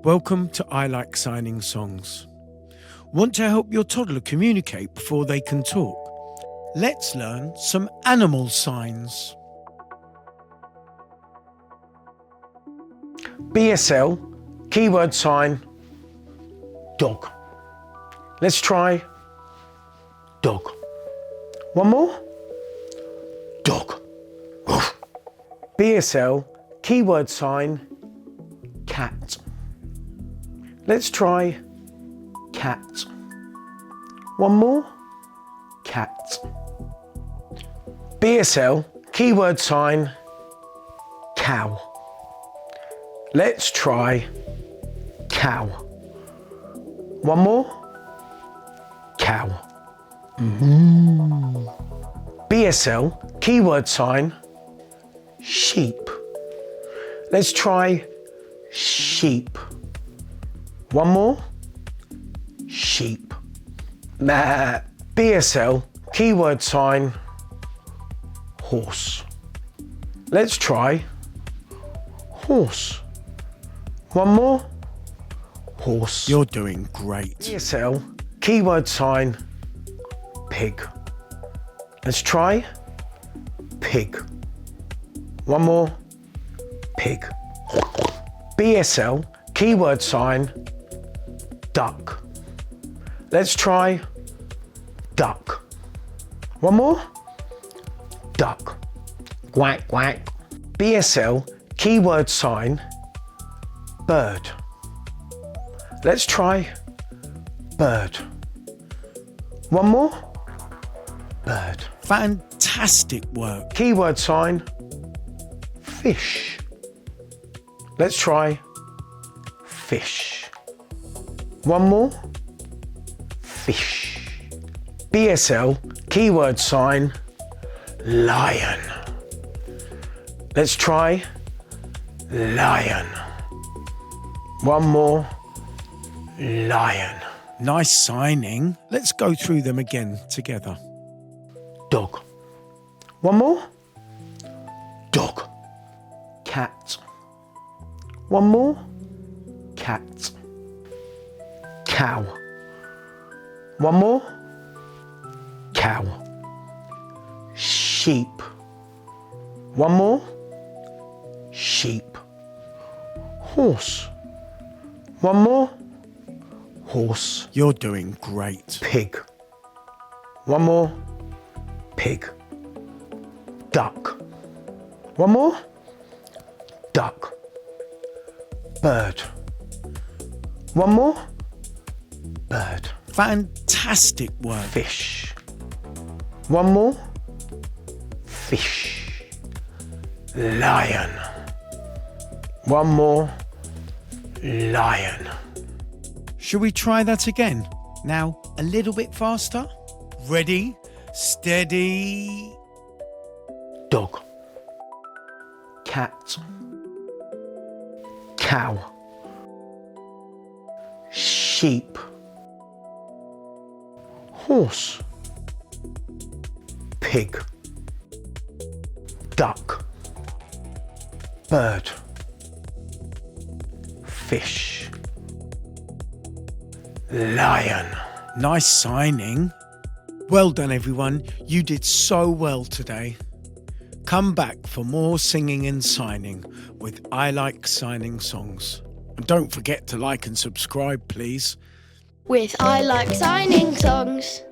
Welcome to I Like Signing Songs. Want to help your toddler communicate before they can talk? Let's learn some animal signs. BSL, keyword sign, dog. Let's try dog. One more. Dog. Woof. BSL, keyword sign, cat. Let's try cat. One more. Cat. BSL, keyword sign, cow. Let's try cow. One more. Cow. BSL, keyword sign, sheep. Let's try sheep. One more. Sheep. BSL, keyword sign, horse. Let's try horse. One more. Horse. You're doing great. BSL, keyword sign, pig. Let's try pig. One more. Pig. BSL, keyword sign, duck. Let's try duck. One more. Duck. Quack, quack. BSL, keyword sign, bird. Let's try bird. One more. Bird. Fantastic work. Keyword sign, fish. Let's try fish. One more. Fish. BSL, keyword sign, lion. Let's try lion. One more. Lion. Nice signing. Let's go through them again together. Dog. One more. Dog. Cat. One more. Cat. Cow. One more. Cow. Sheep. One more. Sheep. Horse. One more. Horse. You're doing great. Pig. One more. Pig. Duck. One more. Duck. Bird. One more. Bird. Fantastic work. Fish. One more. Fish. Lion. One more. Lion. Should we try that again? Now, a little bit faster. Ready, steady. Dog. Cat. Cow. Sheep. Horse. Pig. Duck. Bird. Fish. Lion. Nice signing. Well done, everyone. You did so well today. Come back for more singing and signing with I Like Signing Songs. And don't forget to like and subscribe, please. With I Like Signing Songs.